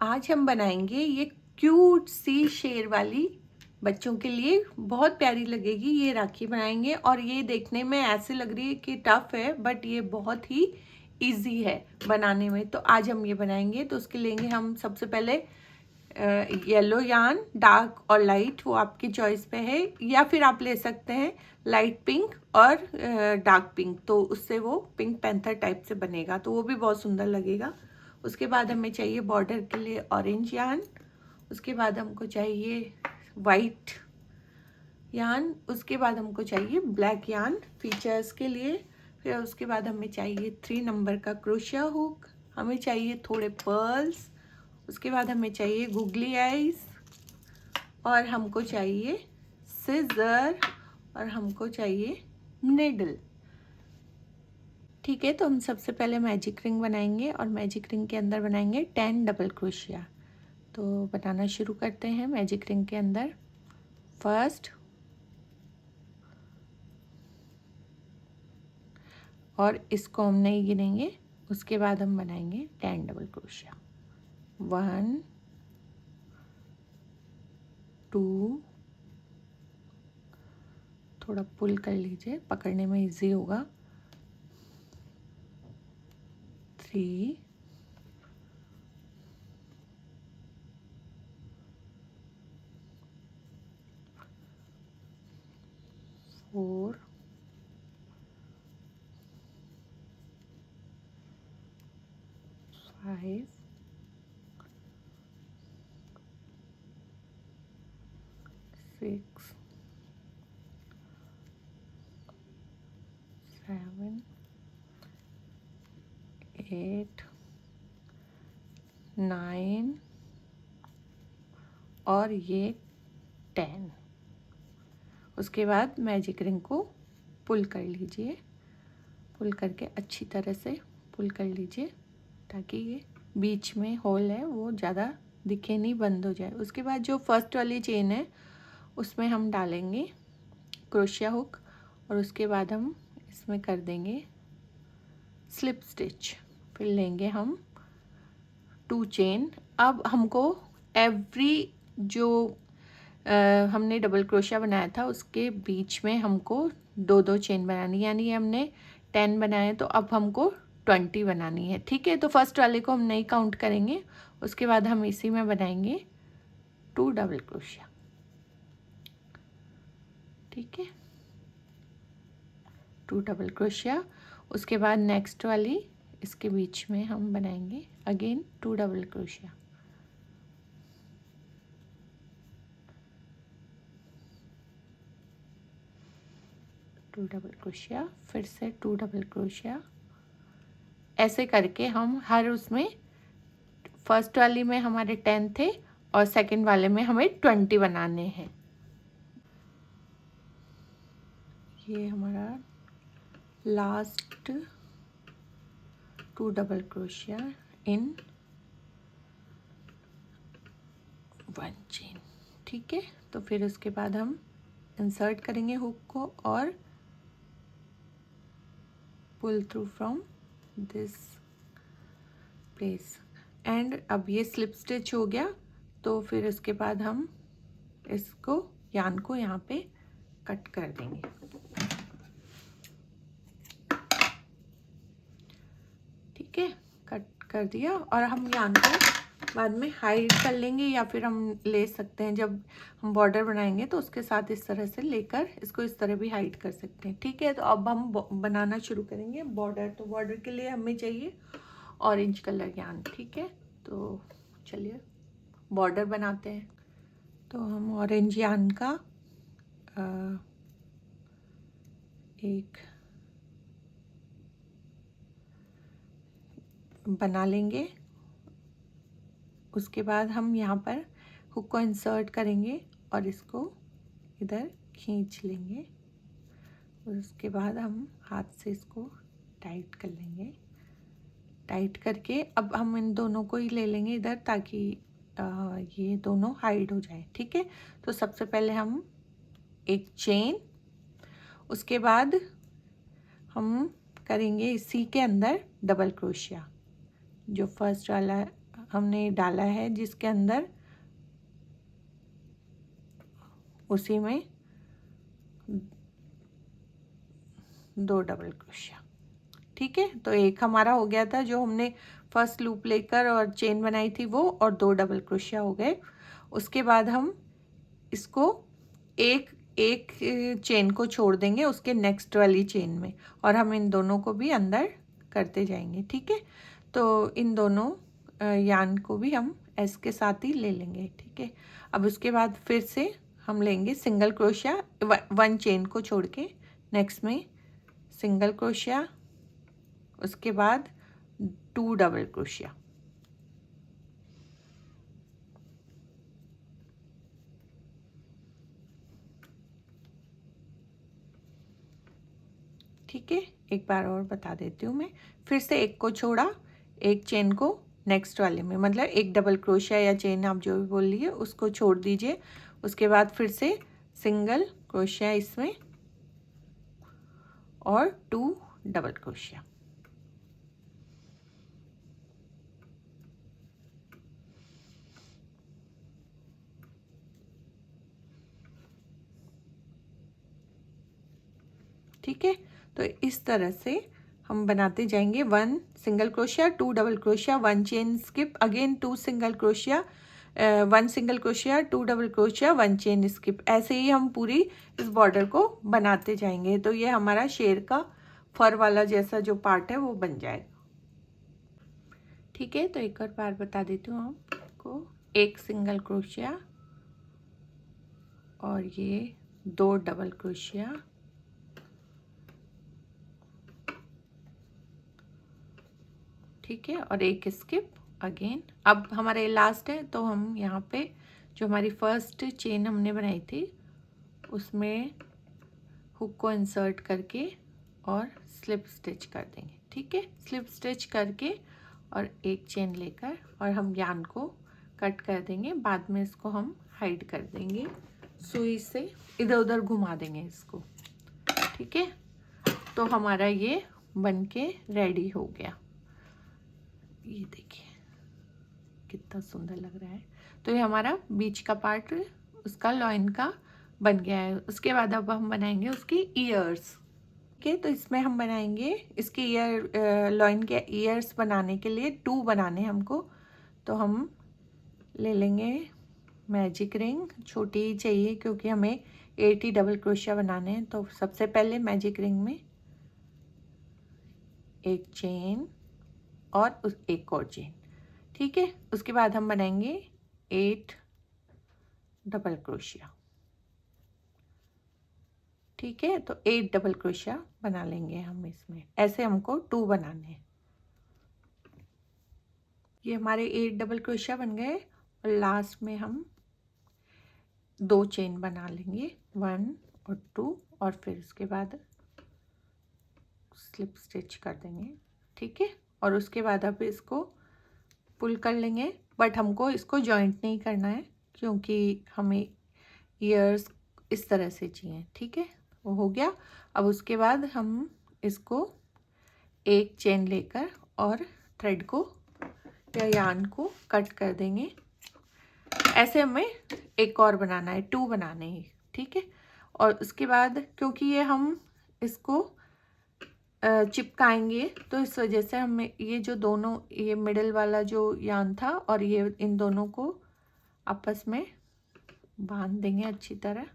आज हम बनाएंगे ये क्यूट सी शेर वाली, बच्चों के लिए बहुत प्यारी लगेगी ये राखी बनाएंगे। और ये देखने में ऐसे लग रही है कि टफ है, बट ये बहुत ही इजी है बनाने में। तो आज हम ये बनाएंगे। तो उसके लेंगे हम सबसे पहले येलो यार्न, डार्क और लाइट, वो आपकी चॉइस पे है, या फिर आप ले सकते हैं लाइट पिंक और डार्क पिंक, तो उससे वो पिंक पैंथर टाइप से बनेगा, तो वो भी बहुत सुंदर लगेगा। उसके बाद हमें चाहिए बॉर्डर के लिए ऑरेंज यार्न। उसके बाद हमको चाहिए वाइट यार्न। उसके बाद हमको चाहिए ब्लैक यार्न फीचर्स के लिए। फिर उसके बाद हमें चाहिए 3 नंबर का क्रोशिया हुक। हमें चाहिए थोड़े पर्ल्स। उसके बाद हमें चाहिए गुगली आइज, और हमको चाहिए सिजर, और हमको चाहिए निडल। ठीक है, तो हम सबसे पहले मैजिक रिंग बनाएंगे, और मैजिक रिंग के अंदर बनाएंगे 10 डबल क्रोशिया। तो बनाना शुरू करते हैं। मैजिक रिंग के अंदर फर्स्ट और इसको हम नहीं गिनेंगे, उसके बाद हम बनाएंगे 10 डबल क्रोशिया। 1 2, थोड़ा पुल कर लीजिए, पकड़ने में इजी होगा। 3 4 5 6 7 8 9 और ये 10। उसके बाद मैजिक रिंग को पुल कर लीजिए, पुल करके अच्छी तरह से पुल कर लीजिए, ताकि ये बीच में होल है वो ज़्यादा दिखे नहीं, बंद हो जाए। उसके बाद जो फर्स्ट वाली चेन है उसमें हम डालेंगे क्रोशिया हुक, और उसके बाद हम इसमें कर देंगे स्लिप स्टिच। फिर लेंगे हम 2 चेन। अब हमको एवरी जो हमने डबल क्रोशिया बनाया था उसके बीच में हमको 2-2 चेन बनानी, यानी हमने 10 बनाए तो अब हमको 20 बनानी है। ठीक है, तो फर्स्ट वाले को हम नहीं काउंट करेंगे, उसके बाद हम इसी में बनाएंगे 2 डबल क्रोशिया। ठीक है, 2 डबल क्रोशिया। उसके बाद नेक्स्ट वाली इसके बीच में हम बनाएंगे again 2 double crochet. Two double crochet, फिर से 2 डबल क्रोशिया। ऐसे करके हम हर उसमें, फर्स्ट वाली में हमारे 10 थे और सेकंड वाले में हमें 20 बनाने हैं। ये हमारा लास्ट 2 डबल क्रोशिया इन 1 चेन। ठीक है, तो फिर उसके बाद हम इंसर्ट करेंगे हुक को और pull through from this place. And अब ये स्लिप स्टिच हो गया, तो फिर उसके बाद हम इसको यान को यहाँ पे कट कर देंगे। ठीक है, कट कर दिया, और हम यान को बाद में हाइड कर लेंगे, या फिर हम ले सकते हैं जब हम बॉर्डर बनाएंगे तो उसके साथ इस तरह से लेकर इसको इस तरह भी हाइड कर सकते हैं। ठीक है, तो अब हम बनाना शुरू करेंगे बॉर्डर। तो बॉर्डर के लिए हमें चाहिए ऑरेंज कलर यान। ठीक है, तो चलिए बॉर्डर बनाते हैं। तो हम ऑरेंज यान का एक बना लेंगे। उसके बाद हम यहाँ पर हुक को इंसर्ट करेंगे और इसको इधर खींच लेंगे। उसके बाद हम हाथ से इसको टाइट कर लेंगे। टाइट करके अब हम इन दोनों को ही ले लेंगे इधर, ताकि ये दोनों हाइड हो जाए। ठीक है, तो सबसे पहले हम एक चेन, उसके बाद हम करेंगे इसी के अंदर डबल क्रोशिया। जो फर्स्ट वाला हमने डाला है, जिसके अंदर उसी में 2 डबल क्रोशिया। ठीक है, तो एक हमारा हो गया था जो हमने फर्स्ट लूप लेकर और चेन बनाई थी वो, और 2 डबल क्रोशिया हो गए। उसके बाद हम इसको एक एक चेन को छोड़ देंगे उसके नेक्स्ट वाली चेन में, और हम इन दोनों को भी अंदर करते जाएंगे। ठीक है, तो इन दोनों यान को भी हम एस के साथ ही ले लेंगे। ठीक है, अब उसके बाद फिर से हम लेंगे सिंगल क्रोशिया, 1 चेन को छोड़ के, नेक्स्ट में सिंगल क्रोशिया, उसके बाद 2 डबल क्रोशिया। ठीक है, एक बार और बता देती हूँ मैं। फिर से एक को छोड़ा, एक चेन को नेक्स्ट वाले में, मतलब एक डबल क्रोशिया या चेन आप जो भी बोल लीजिए, उसको छोड़ दीजिए। उसके बाद फिर से सिंगल क्रोशिया इसमें और 2 डबल क्रोशिया। ठीक है, तो इस तरह से हम बनाते जाएंगे। 1 single crochet, 2 double crochet, 1 chain skip, again 2 single crochet, 1 single crochet, 2 double crochet, 1 chain skip. ऐसे ही हम पूरी इस बॉर्डर को बनाते जाएंगे। तो ये हमारा शेर का फर वाला जैसा जो पार्ट है वो बन जाएगा। ठीक है, तो एक और बार बता देती हूँ आपको। एक सिंगल क्रोशिया और ये 2 डबल क्रोशिया, ठीक है, और एक स्किप अगेन। अब हमारे लास्ट है, तो हम यहाँ पे जो हमारी फर्स्ट चेन हमने बनाई थी उसमें हुक को इंसर्ट करके और स्लिप स्टिच कर देंगे। ठीक है, स्लिप स्टिच करके और एक चेन लेकर और हम यान को कट कर देंगे। बाद में इसको हम हाइड कर देंगे, सुई से इधर उधर घुमा देंगे इसको। ठीक है, तो हमारा ये बनके रेडी हो गया। ये देखिए कितना सुंदर लग रहा है। तो ये हमारा बीच का पार्ट उसका लॉइन का बन गया है। उसके बाद अब हम बनाएंगे उसकी ईयर्स। ओके, तो इसमें हम बनाएंगे इसके ईयर, लॉइन के ईयर्स बनाने के लिए 2 बनाने हमको। तो हम ले लेंगे मैजिक रिंग, छोटी ही चाहिए क्योंकि हमें 80 डबल क्रोशिया बनाने हैं। तो सबसे पहले मैजिक रिंग में एक चेन और एक और चेन। ठीक है, उसके बाद हम बनाएंगे 8 डबल क्रोशिया। ठीक है, तो 8 डबल क्रोशिया बना लेंगे हम इसमें। ऐसे हमको 2 बनाने हैं। ये हमारे 8 डबल क्रोशिया बन गए और लास्ट में हम 2 चेन बना लेंगे, 1 और 2, और फिर उसके बाद स्लिप स्टिच कर देंगे। ठीक है, और उसके बाद अब इसको पुल कर लेंगे, बट हमको इसको जॉइंट नहीं करना है क्योंकि हमें ईयर्स इस तरह से चाहिए। ठीक है, वो हो गया। अब उसके बाद हम इसको एक चेन लेकर और थ्रेड को या यान को कट कर देंगे। ऐसे हमें एक और बनाना है, 2 बनाने हैं। ठीक है, और उसके बाद क्योंकि ये हम इसको चिपकाएंगे तो इस वजह से हमें ये जो दोनों, ये मिडिल वाला जो यान था और ये इन दोनों को आपस में बांध देंगे अच्छी तरह।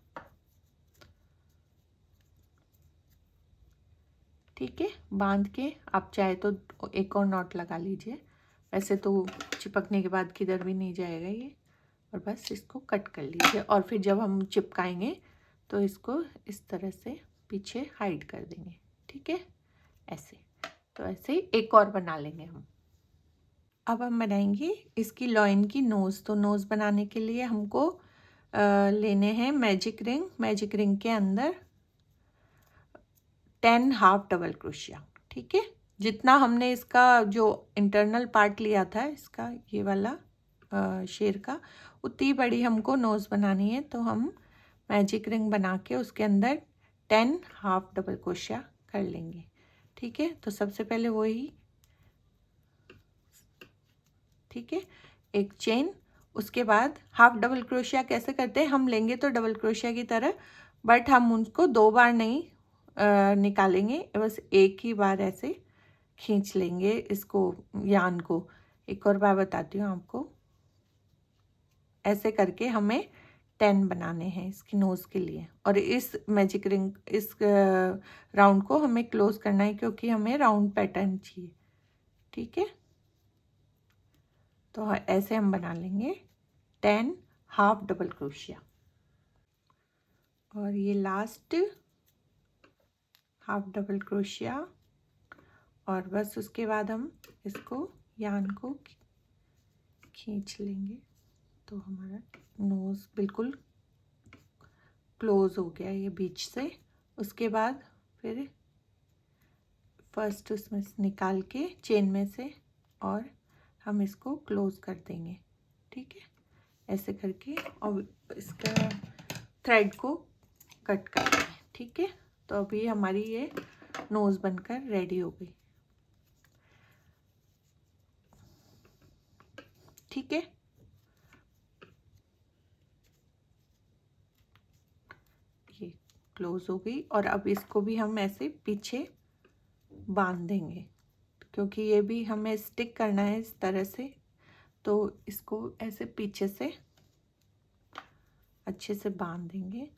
ठीक है, बांध के आप चाहे तो एक और नॉट लगा लीजिए, वैसे तो चिपकने के बाद किधर भी नहीं जाएगा ये। और बस इसको कट कर लीजिए और फिर जब हम चिपकाएंगे तो इसको इस तरह से पीछे हाइड कर देंगे। ठीक है, ऐसे। तो ऐसे ही एक और बना लेंगे हम। अब हम बनाएंगे इसकी लॉइन की नोज़। तो नोज़ बनाने के लिए हमको लेने हैं मैजिक रिंग। मैजिक रिंग के अंदर 10 हाफ डबल क्रोशिया। ठीक है, जितना हमने इसका जो इंटरनल पार्ट लिया था इसका, ये वाला शेर का, उतनी बड़ी हमको नोज़ बनानी है। तो हम मैजिक रिंग बना के उसके अंदर 10 हाफ डबल क्रोशिया कर लेंगे। ठीक है, तो सबसे पहले वही, ठीक है, एक चेन, उसके बाद हाफ डबल क्रोशिया कैसे करते हैं, हम लेंगे तो डबल क्रोशिया की तरह, बट हम उनको 2 बार नहीं निकालेंगे, बस एक ही बार ऐसे खींच लेंगे इसको, यान को। एक और बार बताती हूँ आपको। ऐसे करके हमें 10 बनाने हैं इसकी नोज़ के लिए, और इस मैजिक रिंग, इस राउंड को हमें क्लोज करना है क्योंकि हमें राउंड पैटर्न चाहिए। ठीक है, तो ऐसे हम बना लेंगे 10 हाफ डबल क्रोशिया, और ये लास्ट हाफ डबल क्रोशिया, और बस उसके बाद हम इसको यान को खींच लेंगे, तो हमारा नोज़ बिल्कुल क्लोज हो गया ये बीच से। उसके बाद फिर फर्स्ट उसमें से निकाल के चेन में से, और हम इसको क्लोज कर देंगे। ठीक है, ऐसे करके, और इसका थ्रेड को कट कर देंगे। ठीक है, तो अभी हमारी ये नोज बनकर रेडी हो गई। ठीक है, ये क्लोज हो गई, और अब इसको भी हम ऐसे पीछे बांध देंगे क्योंकि ये भी हमें स्टिक करना है इस तरह से, तो इसको ऐसे पीछे से अच्छे से बांध देंगे।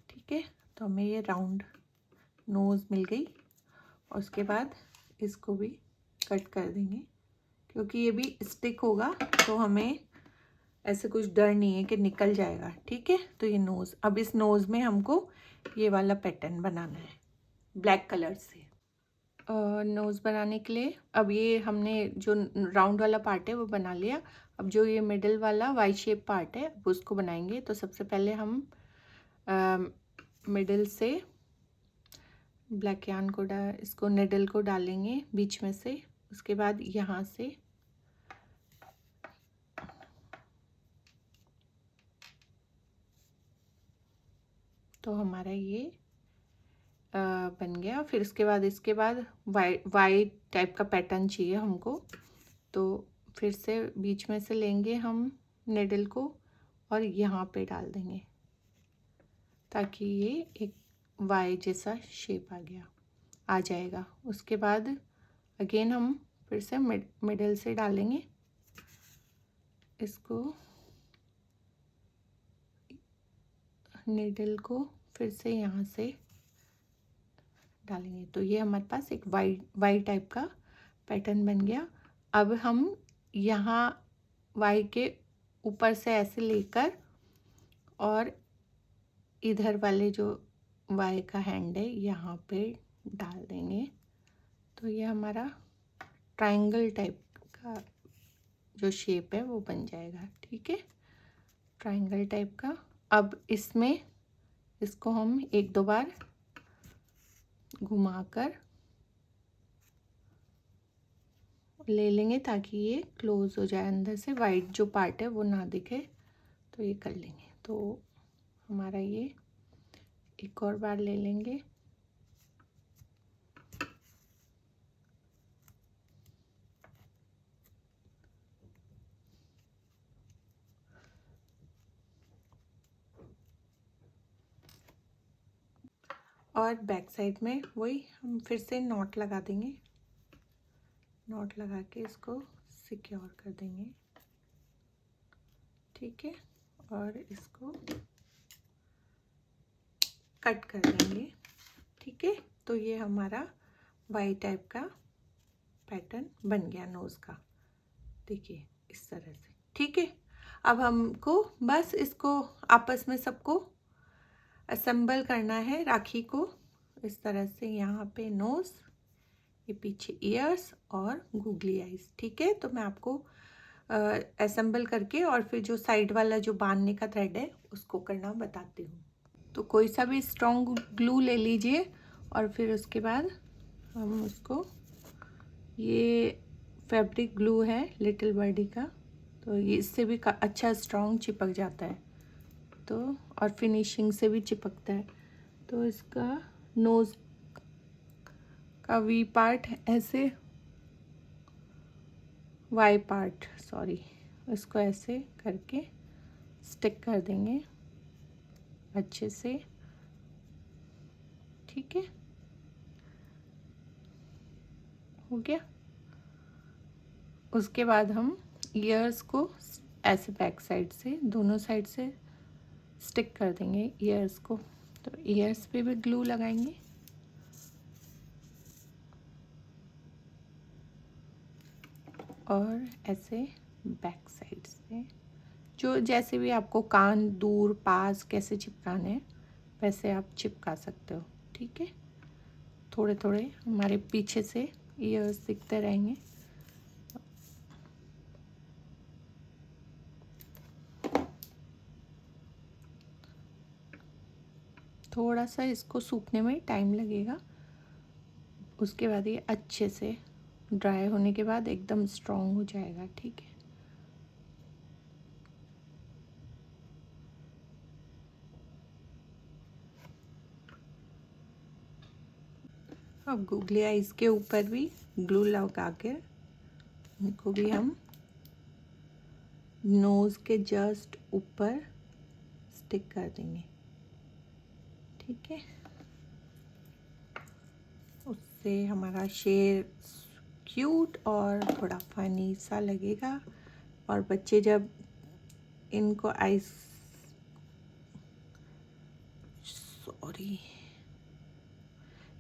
ठीक है, तो हमें ये राउंड नोज मिल गई, और उसके बाद इसको भी कट कर देंगे क्योंकि ये भी स्टिक होगा, तो हमें ऐसे कुछ डर नहीं है कि निकल जाएगा। ठीक है, तो ये नोज़, अब इस नोज़ में हमको ये वाला पैटर्न बनाना है ब्लैक कलर से। नोज़ बनाने के लिए अब ये हमने जो राउंड वाला पार्ट है वो बना लिया। अब जो ये मिडल वाला वाई शेप पार्ट है अब उसको बनाएंगे। तो सबसे पहले हम मिडल से ब्लैक यार्न को इसको निडल को डालेंगे बीच में से। उसके बाद यहाँ से तो हमारा ये बन गया। फिर इसके बाद वाई टाइप का पैटर्न चाहिए हमको, तो फिर से बीच में से लेंगे हम निडल को और यहाँ पे डाल देंगे ताकि ये एक वाई जैसा शेप आ जाएगा। उसके बाद अगेन हम फिर से मिडल से डालेंगे इसको, निडल को फिर से यहाँ से डालेंगे, तो ये हमारे पास एक वाई टाइप का पैटर्न बन गया। अब हम यहाँ वाई के ऊपर से ऐसे लेकर और इधर वाले जो वाई का हैंड है यहाँ पे डाल देंगे, तो ये हमारा ट्रायंगल टाइप का जो शेप है वो बन जाएगा। ठीक है, ट्रायंगल टाइप का। अब इसमें इसको हम एक दो बार घुमाकर ले लेंगे ताकि ये क्लोज हो जाए, अंदर से वाइट जो पार्ट है वो ना दिखे, तो ये कर लेंगे। तो हमारा ये एक और बार ले लेंगे, और बैक साइड में वही हम फिर से नॉट लगा देंगे, नॉट लगा के इसको सिक्योर कर देंगे। ठीक है, और इसको कट कर देंगे। ठीक है, तो ये हमारा वाई टाइप का पैटर्न बन गया नोज का, देखिए इस तरह से। ठीक है, अब हमको बस इसको आपस में सबको असेंबल करना है राखी को इस तरह से। यहाँ पे नोज, ये पीछे ईयर्स और गूगली आइज। ठीक है, तो मैं आपको असेंबल करके और फिर जो साइड वाला जो बांधने का थ्रेड है उसको करना बताती हूँ। तो कोई सा भी स्ट्रॉन्ग ग्लू ले लीजिए और फिर उसके बाद हम उसको, ये फैब्रिक ग्लू है लिटिल बर्डी का, तो ये इससे भी अच्छा स्ट्रॉन्ग चिपक जाता है, तो और फिनिशिंग से भी चिपकता है। तो इसका नोज़ का वी पार्ट ऐसे वाई पार्ट, सॉरी, इसको ऐसे करके स्टिक कर देंगे अच्छे से, ठीक है, हो गया। उसके बाद हम ईयर्स को ऐसे बैक साइड से, दोनों साइड से स्टिक कर देंगे ईयर्स को। तो ईयर्स पे भी ग्लू लगाएंगे और ऐसे बैक साइड से, जो जैसे भी आपको कान दूर पास कैसे चिपकाने हैं वैसे आप चिपका सकते हो, ठीक है। थोड़े थोड़े हमारे पीछे से ईयर्स दिखते रहेंगे। थोड़ा सा इसको सूखने में टाइम लगेगा, उसके बाद ये अच्छे से ड्राई होने के बाद एकदम स्ट्रॉन्ग हो जाएगा, ठीक है। अब गूगली आइज़ के ऊपर भी ग्लू लगा के इनको भी हम नोज़ के जस्ट ऊपर स्टिक कर देंगे, ठीक है। उससे हमारा शेर क्यूट और थोड़ा फनी सा लगेगा, और बच्चे जब इनको सॉरी,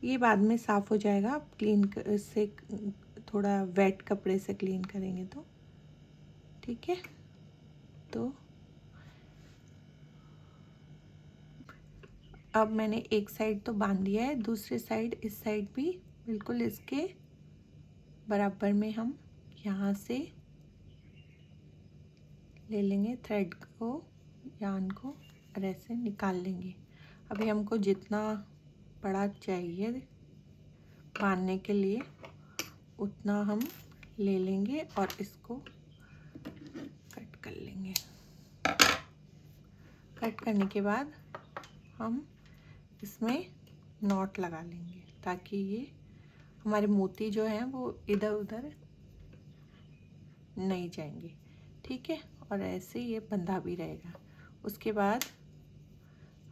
ये बाद में साफ़ हो जाएगा, आप क्लीन से थोड़ा वेट कपड़े से क्लीन करेंगे तो, ठीक है। तो अब मैंने एक साइड तो बांध दिया है, दूसरी साइड, इस साइड भी बिल्कुल इसके बराबर में हम यहाँ से ले लेंगे थ्रेड को, यान को, और ऐसे निकाल लेंगे। अभी हमको जितना बड़ा चाहिए बांधने के लिए उतना हम ले लेंगे और इसको कट कर लेंगे। कट करने के बाद हम इसमें नॉट लगा लेंगे ताकि ये हमारे मोती जो हैं वो इधर उधर नहीं जाएंगे, ठीक है। और ऐसे ये बंधा भी रहेगा। उसके बाद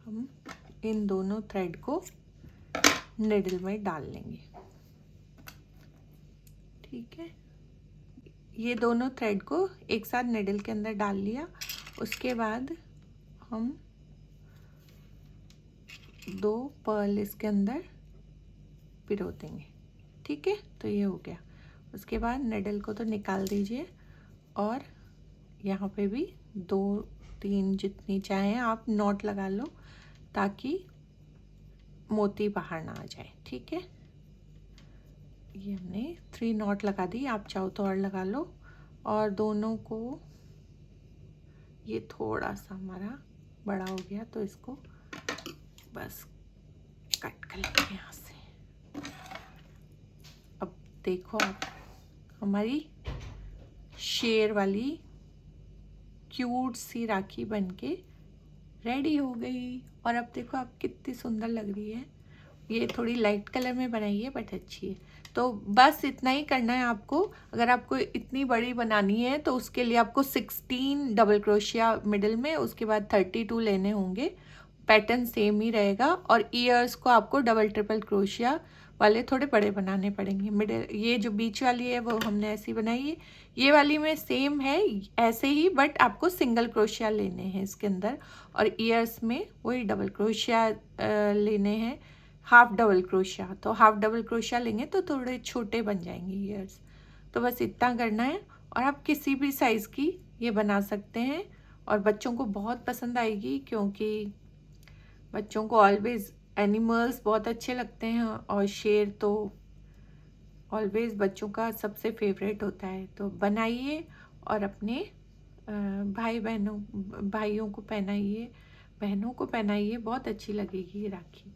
हम इन दोनों थ्रेड को निडल में डाल लेंगे, ठीक है। ये दोनों थ्रेड को एक साथ निडल के अंदर डाल लिया। उसके बाद हम 2 पर्ल इसके अंदर पिरो देंगे, ठीक है। तो ये हो गया। उसके बाद निडल को तो निकाल दीजिए और यहाँ पे भी 2-3 जितनी चाहें आप नॉट लगा लो ताकि मोती बाहर ना आ जाए, ठीक है। ये हमने 3 नॉट लगा दी, आप चाहो तो और लगा लो। और दोनों को, ये थोड़ा सा हमारा बड़ा हो गया तो इसको बस कट कर लेंगे यहाँ से। अब देखो आप, हमारी शेर वाली क्यूट सी राखी बनके रेडी हो गई। और अब देखो आप कितनी सुंदर लग रही है। ये थोड़ी लाइट कलर में बनाई है बट अच्छी है। तो बस इतना ही करना है आपको। अगर आपको इतनी बड़ी बनानी है तो उसके लिए आपको 16 डबल क्रोशिया मिडिल में, उसके बाद 32 लेने होंगे। पैटर्न सेम ही रहेगा। और ईयर्स को आपको डबल ट्रिपल क्रोशिया वाले थोड़े बड़े बनाने पड़ेंगे। मिडिल ये जो बीच वाली है वो हमने ऐसी बनाई है। ये वाली में सेम है ऐसे ही, बट आपको सिंगल क्रोशिया लेने हैं इसके अंदर। और ईयर्स में वही डबल क्रोशिया लेने हैं, हाफ डबल क्रोशिया। तो हाफ डबल क्रोशिया लेंगे तो थोड़े छोटे बन जाएंगे ईयर्स। तो बस इतना करना है और आप किसी भी साइज़ की ये बना सकते हैं। और बच्चों को बहुत पसंद आएगी क्योंकि बच्चों को ऑलवेज एनिमल्स बहुत अच्छे लगते हैं और शेर तो ऑलवेज बच्चों का सबसे फेवरेट होता है। तो बनाइए और अपने भाइयों को पहनाइए, बहनों को पहनाइए, बहुत अच्छी लगेगी ये राखी।